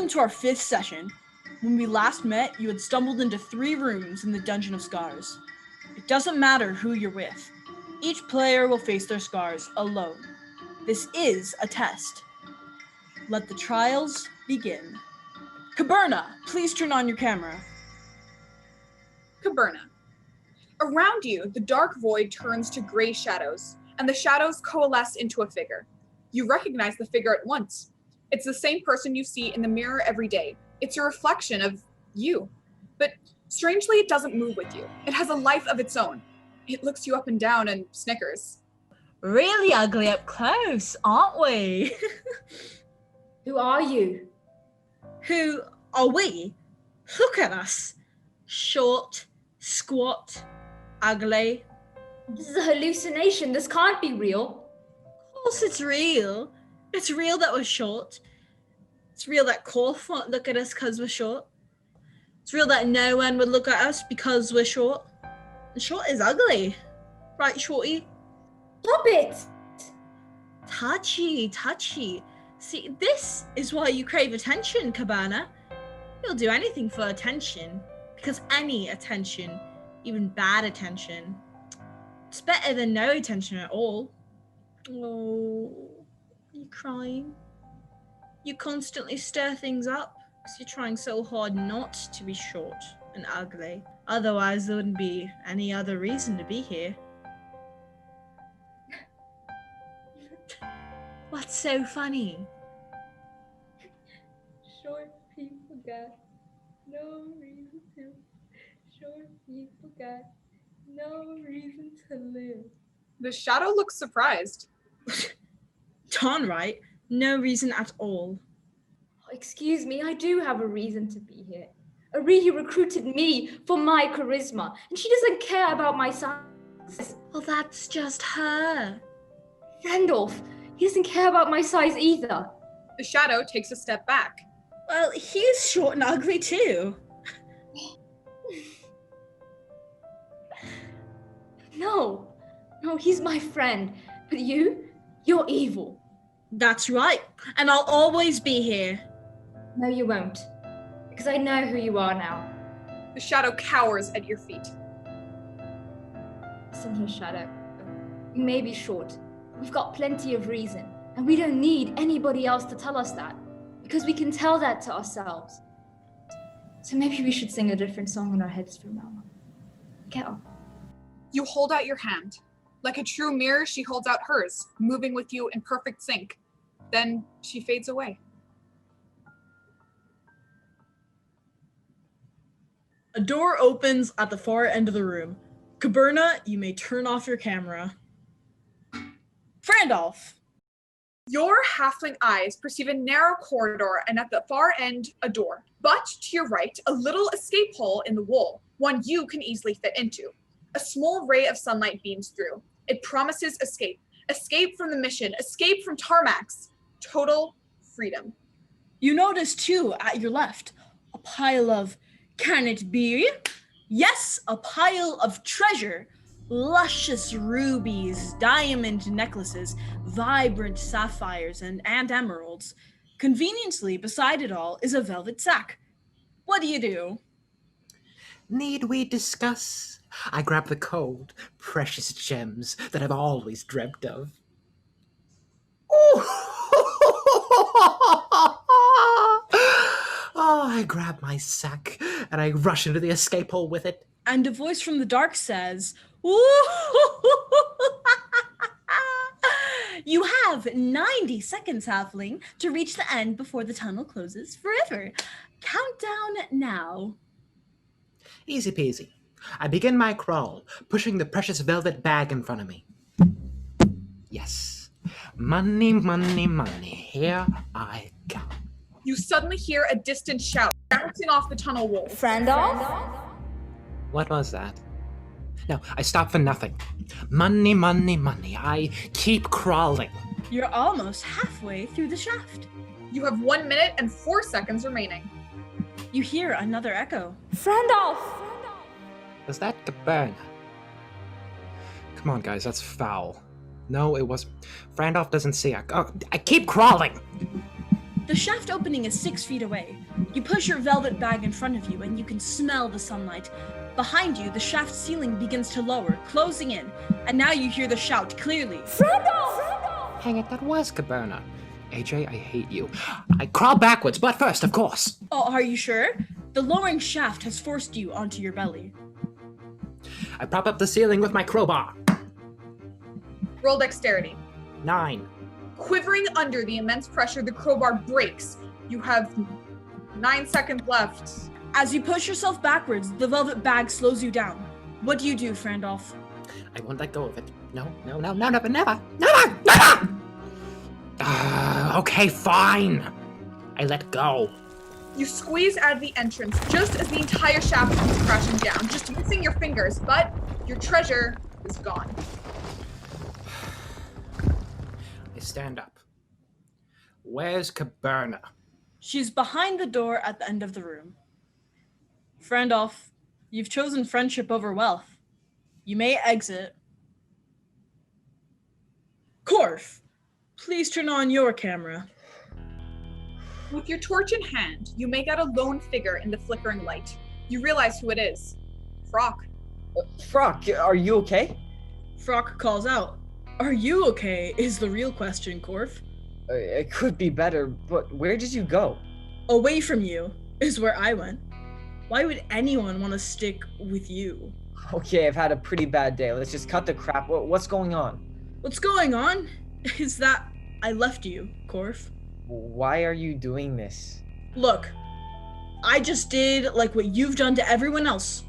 to our 5th session. When we last met, you had stumbled into 3 rooms in the Dungeon of Scars. It doesn't matter who you're with. Each player will face their scars alone. This is a test. Let the trials begin. Caberna, please turn on your camera. Caberna. Around you, the dark void turns to gray shadows, and the shadows coalesce into a figure. You recognize the figure at once. It's the same person you see in the mirror every day. It's a reflection of you. But strangely, it doesn't move with you. It has a life of its own. It looks you up and down and snickers. Really ugly up close, aren't we? Who are you? Who are we? Look at us. Short, squat, ugly. This is a hallucination. This can't be real. Of course it's real. It's real that we're short. It's real that Korth won't look at us because we're short. It's real that no one would look at us because we're short. And short is ugly. Right, Shorty? Stop it! Touchy. See, this is why you crave attention, Cabana. You'll do anything for attention. Because any attention, even bad attention, it's better than no attention at all. Oh, are you crying? You constantly stir things up because you're trying so hard not to be short and ugly. Otherwise, there wouldn't be any other reason to be here. What's so funny? Short people got no reason to. Short people got no reason to live. The shadow looks surprised. Darn right. No reason at all. Excuse me, I do have a reason to be here. Arihi recruited me for my charisma, and she doesn't care about my size. Well, that's just her. Randolph, he doesn't care about my size either. The shadow takes a step back. Well, he's short and ugly too. No, he's my friend. But you're evil. That's right. And I'll always be here. No, you won't. Because I know who you are now. The shadow cowers at your feet. Listen here, Shadow. You may be short. We've got plenty of reason. And we don't need anybody else to tell us that. Because we can tell that to ourselves. So maybe we should sing a different song in our heads from now on. Get up. You hold out your hand. Like a true mirror, she holds out hers, moving with you in perfect sync. Then she fades away. A door opens at the far end of the room. Caberna, you may turn off your camera. Frandolph! Your halfling eyes perceive a narrow corridor and at the far end, a door. But to your right, a little escape hole in the wall, one you can easily fit into. A small ray of sunlight beams through. It promises escape. Escape from the mission. Escape from Tarmax. Total freedom. You notice too, at your left, a pile of, can it be? Yes, a pile of treasure. Luscious rubies, diamond necklaces, vibrant sapphires, and emeralds. Conveniently beside it all is a velvet sack. What do? Need we discuss? I grab the cold, precious gems that I've always dreamt of. Oh, I grab my sack and I rush into the escape hole with it. And a voice from the dark says, "Ooh, you have 90 seconds, halfling, to reach the end before the tunnel closes forever. Countdown now." Easy peasy. I begin my crawl, pushing the precious velvet bag in front of me. Yes. Money, money, money. Here I come. You suddenly hear a distant shout bouncing off the tunnel wall. Frandolph? What was that? No, I stop for nothing. Money, money, money. I keep crawling. You're almost halfway through the shaft. You have 1 minute and 4 seconds remaining. You hear another echo. Frandolph! Was that Caberna? Come on, guys, that's foul. No, it wasn't. Frandolph doesn't see. I keep crawling. The shaft opening is 6 feet away. You push your velvet bag in front of you and you can smell the sunlight. Behind you, the shaft ceiling begins to lower, closing in, and now you hear the shout clearly. Frandolf! Hang it, that was Caberna. AJ, I hate you. I crawl backwards, but first, of course. Oh, are you sure? The lowering shaft has forced you onto your belly. I prop up the ceiling with my crowbar. Roll dexterity. 9. Quivering under the immense pressure, the crowbar breaks. You have 9 seconds left. As you push yourself backwards, the velvet bag slows you down. What do you do, Frandolf? I won't let go of it. No, never. Okay, fine. I let go. You squeeze out of the entrance just as the entire shaft comes crashing down, just missing your fingers, but your treasure is gone. I stand up. Where's Caberna? She's behind the door at the end of the room. Frandolf, you've chosen friendship over wealth. You may exit. Korf, please turn on your camera. With your torch in hand, you make out a lone figure in the flickering light. You realize who it is. Frock. Frock, are you okay? Frock calls out. Are you okay is the real question, Korf. It could be better, but where did you go? Away from you is where I went. Why would anyone want to stick with you? Okay, I've had a pretty bad day. Let's just cut the crap. What's going on? What's going on is that I left you, Korf. Why are you doing this? Look, I just did like what you've done to everyone else.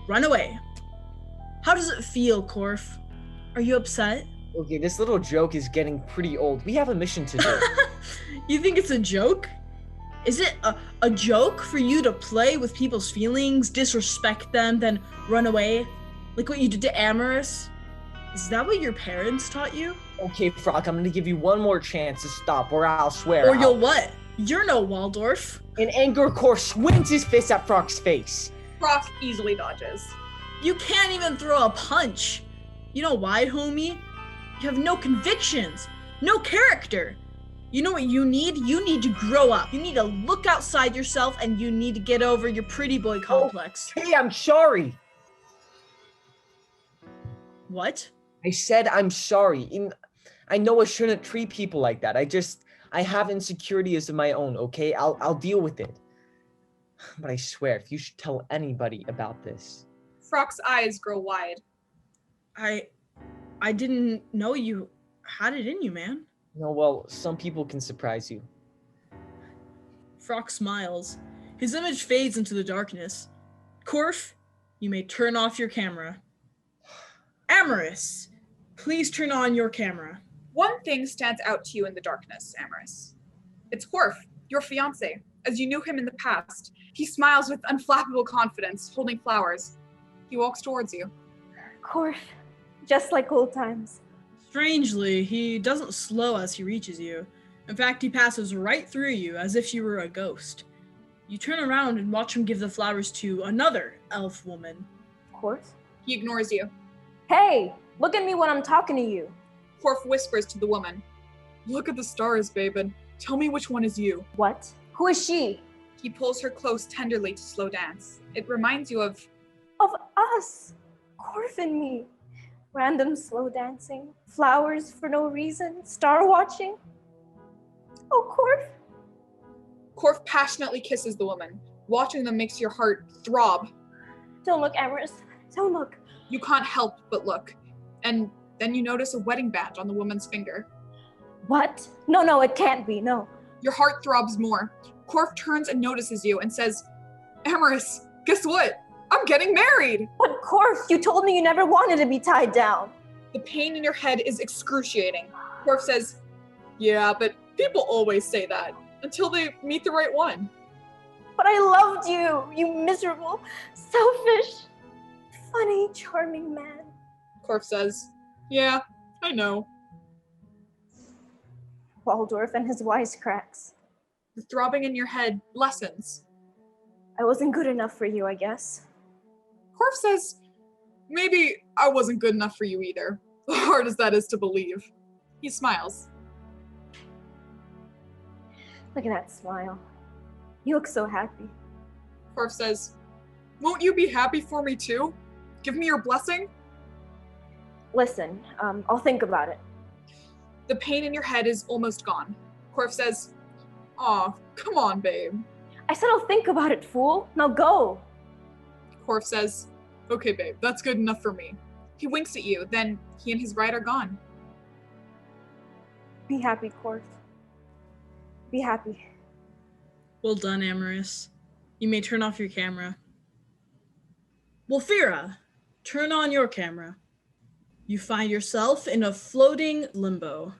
Run away. How does it feel, Korf? Are you upset? Okay, this little joke is getting pretty old. We have a mission to do. You think it's a joke? Is it a joke for you to play with people's feelings, disrespect them, then run away? Like what you did to Amaris? Is that what your parents taught you? Okay, Frock, I'm gonna give you one more chance to stop, or I'll swear. Or you'll what? You're no Waldorf. In anger, Korf swings his fist at Frock's face. Frock easily dodges. You can't even throw a punch. You know why, homie? You have no convictions, no character. You know what you need? You need to grow up. You need to look outside yourself and you need to get over your pretty boy complex. Hey, I'm sorry. What? I said I'm sorry. I know I shouldn't treat people like that. I have insecurities of my own, okay? I'll deal with it. But I swear, if you should tell anybody about this. Frock's eyes grow wide. I didn't know you had it in you, man. No, well, some people can surprise you. Frock smiles. His image fades into the darkness. Korf, you may turn off your camera. Amaris, please turn on your camera. One thing stands out to you in the darkness, Amaris. It's Korf, your fiancé, as you knew him in the past. He smiles with unflappable confidence, holding flowers. He walks towards you. Korf, just like old times. Strangely, he doesn't slow as he reaches you. In fact, he passes right through you as if you were a ghost. You turn around and watch him give the flowers to another elf woman. Korf? He ignores you. Hey, look at me when I'm talking to you. Korf whispers to the woman. Look at the stars, babe, and tell me which one is you. What? Who is she? He pulls her close tenderly to slow dance. It reminds you of Of us. Korf and me. Random slow dancing, flowers for no reason, star watching. Oh, Korf. Korf passionately kisses the woman. Watching them makes your heart throb. Don't look, Amaris. Don't look. You can't help but look. And then you notice a wedding band on the woman's finger. What? No, it can't be, no. Your heart throbs more. Korf turns and notices you and says, Amaris, guess what? I'm getting married! But Korf, you told me you never wanted to be tied down. The pain in your head is excruciating. Korf says, yeah, but people always say that until they meet the right one. But I loved you, you miserable, selfish, funny, charming man. Korf says, yeah, I know. Waldorf and his wisecracks. The throbbing in your head lessens. I wasn't good enough for you, I guess. Korf says, maybe I wasn't good enough for you either, hard as that is to believe. He smiles. Look at that smile. You look so happy. Korf says, "Won't you be happy for me too? Give me your blessing?" Listen, I'll think about it. The pain in your head is almost gone. Korf says, "Aw, come on, babe." I said I'll think about it, fool. Now go. Korf says, "Okay, babe, that's good enough for me." He winks at you, then he and his ride are gone. Be happy, Korf. Be happy. Well done, Amorous. You may turn off your camera. Wolfira, turn on your camera. You find yourself in a floating limbo.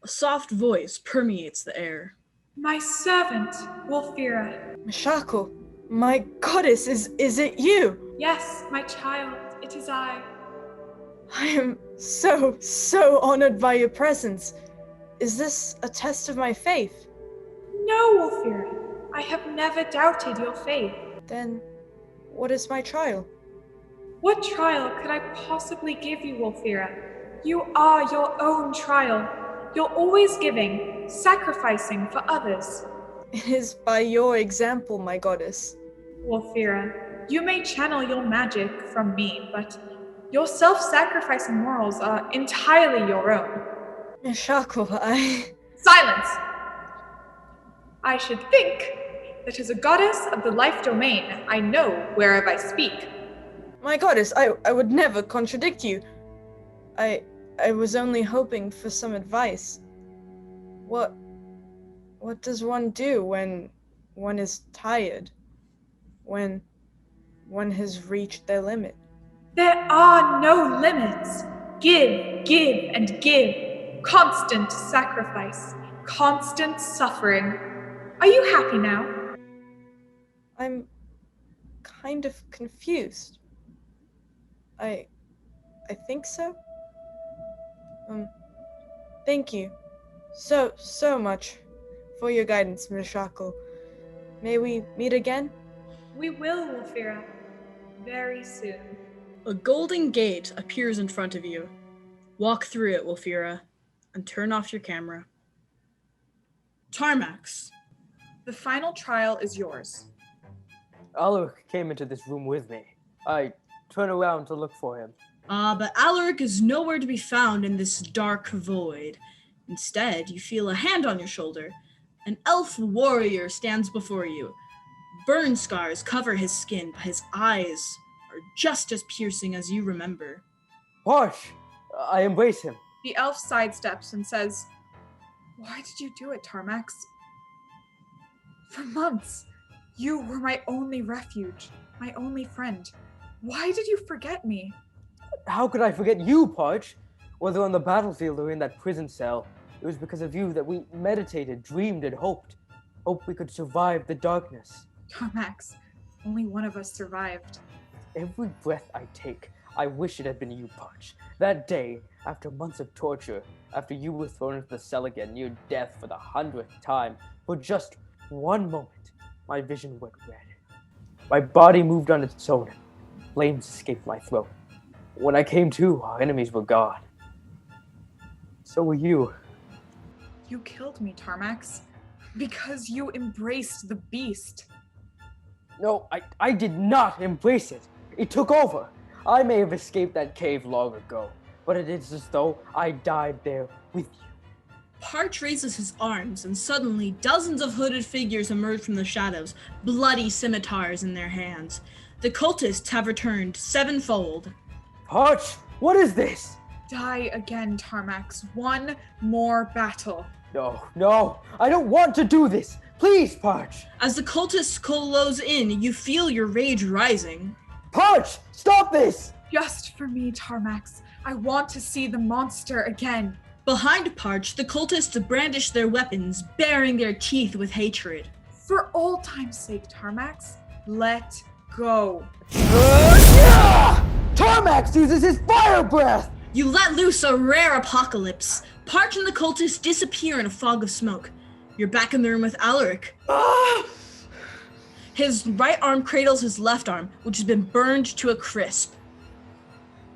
A soft voice permeates the air. My servant, Wolfira. Mishako, my goddess, is it you? Yes, my child, it is I. I am so honored by your presence. Is this a test of my faith? No, Wolfira. I have never doubted your faith. Then, what is my trial? What trial could I possibly give you, Wolfira? You are your own trial. You're always giving, sacrificing for others. It is by your example, my goddess. Wolfira, you may channel your magic from me, but your self-sacrificing morals are entirely your own. Mishako, Silence! I should think that as a goddess of the life domain, I know whereof I speak. My goddess, I would never contradict you. I was only hoping for some advice. What does one do when one is tired? When one has reached their limit? There are no limits. Give, give, and give. Constant sacrifice. Constant suffering. Are you happy now? I'm kind of confused. I think so. Thank you so much for your guidance, Mishako. May we meet again? We will, Wolfira. Very soon. A golden gate appears in front of you. Walk through it, Wolfira, and turn off your camera. Tarmax. The final trial is yours. Alaric came into this room with me. I turned around to look for him. But Alaric is nowhere to be found in this dark void. Instead, you feel a hand on your shoulder. An elf warrior stands before you. Burn scars cover his skin, but his eyes are just as piercing as you remember. Parch! I embrace him. The elf sidesteps and says, "Why did you do it, Tarmax? For months, you were my only refuge, my only friend. Why did you forget me?" How could I forget you, Parch? Whether on the battlefield or in that prison cell, it was because of you that we meditated, dreamed, and hoped. Hoped we could survive the darkness. Tarmax, only one of us survived. Every breath I take, I wish it had been you, Parch. That day, after months of torture, after you were thrown into the cell again, near death for the 100th time, for just one moment, my vision went red. My body moved on its own. Flames escaped my throat. When I came to, our enemies were gone. So were you. You killed me, Tarmax, because you embraced the beast. No, I did not embrace it. It took over. I may have escaped that cave long ago, but it is as though I died there with you. Parch raises his arms, and suddenly dozens of hooded figures emerge from the shadows, bloody scimitars in their hands. The cultists have returned sevenfold. Parch, what is this? Die again, Tarmax. One more battle. No, I don't want to do this. Please, Parch. As the cultists close in, you feel your rage rising. Parch, stop this! Just for me, Tarmax. I want to see the monster again. Behind Parch, the cultists brandish their weapons, baring their teeth with hatred. For all time's sake, Tarmax, let go. Tarmax uses his fire breath! You let loose a rare apocalypse. Parch and the cultists disappear in a fog of smoke. You're back in the room with Alaric. His right arm cradles his left arm, which has been burned to a crisp.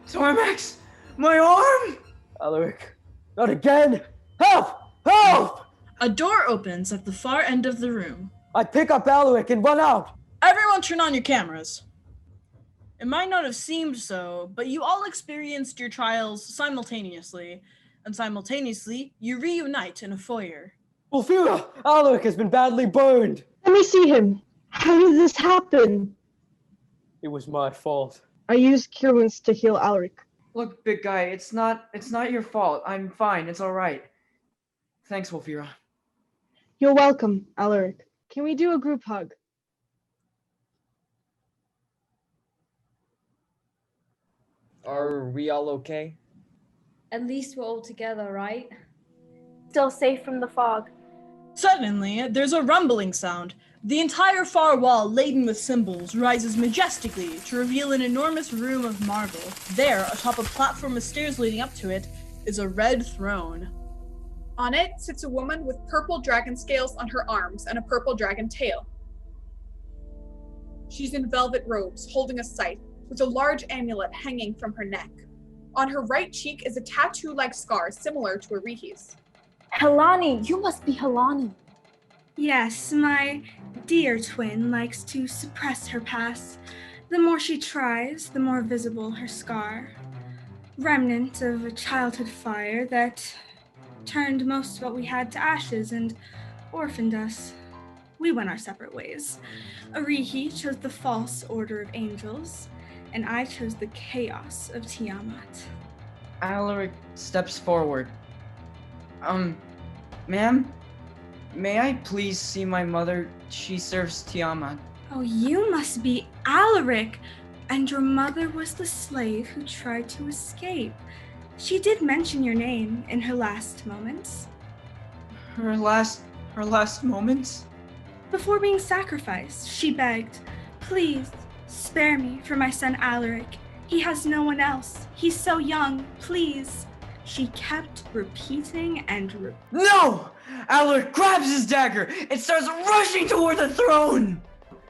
Tarmax, my arm! Alaric, not again! Help! Help! A door opens at the far end of the room. I pick up Alaric and run out. Everyone turn on your cameras. It might not have seemed so, but you all experienced your trials simultaneously, and simultaneously, you reunite in a foyer. Wolfira, Alaric has been badly burned. Let me see him. How did this happen? It was my fault. I used cure wounds to heal Alaric. Look, big guy, it's not your fault. I'm fine. It's all right. Thanks, Wolfira. You're welcome, Alaric. Can we do a group hug? Are we all okay? At least we're all together, right? Still safe from the fog. Suddenly, there's a rumbling sound. The entire far wall, laden with symbols, rises majestically to reveal an enormous room of marble. There, atop a platform with stairs leading up to it, is a red throne. On it sits a woman with purple dragon scales on her arms and a purple dragon tail. She's in velvet robes, holding a scythe, with a large amulet hanging from her neck. On her right cheek is a tattoo-like scar similar to Arihi's. Helani, you must be Helani. Yes, my dear twin likes to suppress her past. The more she tries, the more visible her scar. Remnant of a childhood fire that turned most of what we had to ashes and orphaned us. We went our separate ways. Arihi chose the false order of angels, and I chose the chaos of Tiamat. Alaric steps forward. Ma'am? May I please see my mother? She serves Tiamat. Oh, you must be Alaric, and your mother was the slave who tried to escape. She did mention your name in her last moments. Her last moments? Before being sacrificed, she begged, "Please, spare me for my son Alaric. He has no one else. He's so young, please." She kept repeating and No! Alaric grabs his dagger and starts rushing toward the throne!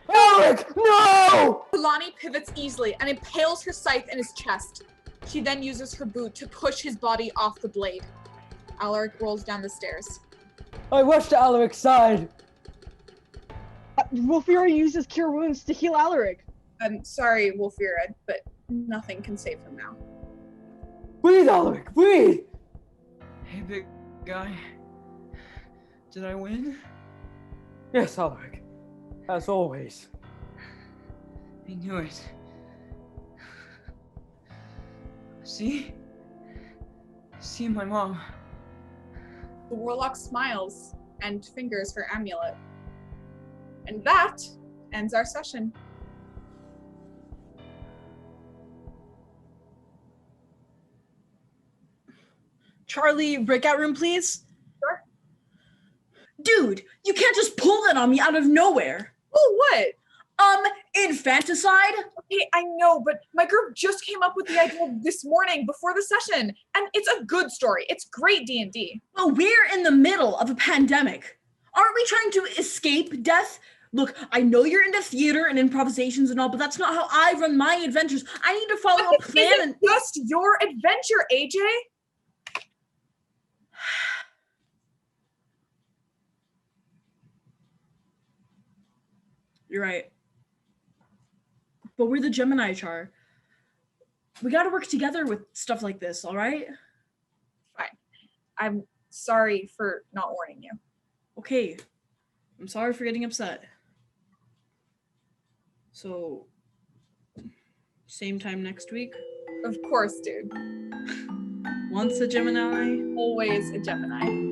Alaric, no! Helani pivots easily and impales her scythe in his chest. She then uses her boot to push his body off the blade. Alaric rolls down the stairs. I rush to Alaric's side. Wolfira uses cure wounds to heal Alaric. I'm sorry, Wolfira, but nothing can save him now. Breathe, Alaric, breathe! Hey, big guy. Did I win? Yes, Alaric. As always. I knew it. See? See my mom. The warlock smiles and fingers her amulet. And that ends our session. Charlie, breakout room, please? Sure. Dude, you can't just pull that on me out of nowhere. Oh, what? Infanticide? Okay, I know, but my group just came up with the idea this morning before the session, and it's a good story. It's great D&D. Well, we're in the middle of a pandemic. Aren't we trying to escape death? Look, I know you're into theater and improvisations and all, but that's not how I run my adventures. I need to follow a plan. This isn't just your adventure, AJ. You're right. But we're the Gemini Char. We gotta work together with stuff like this, all right? Fine. I'm sorry for not warning you. Okay. I'm sorry for getting upset. So, same time next week? Of course, dude. Once a Gemini? Always a Gemini.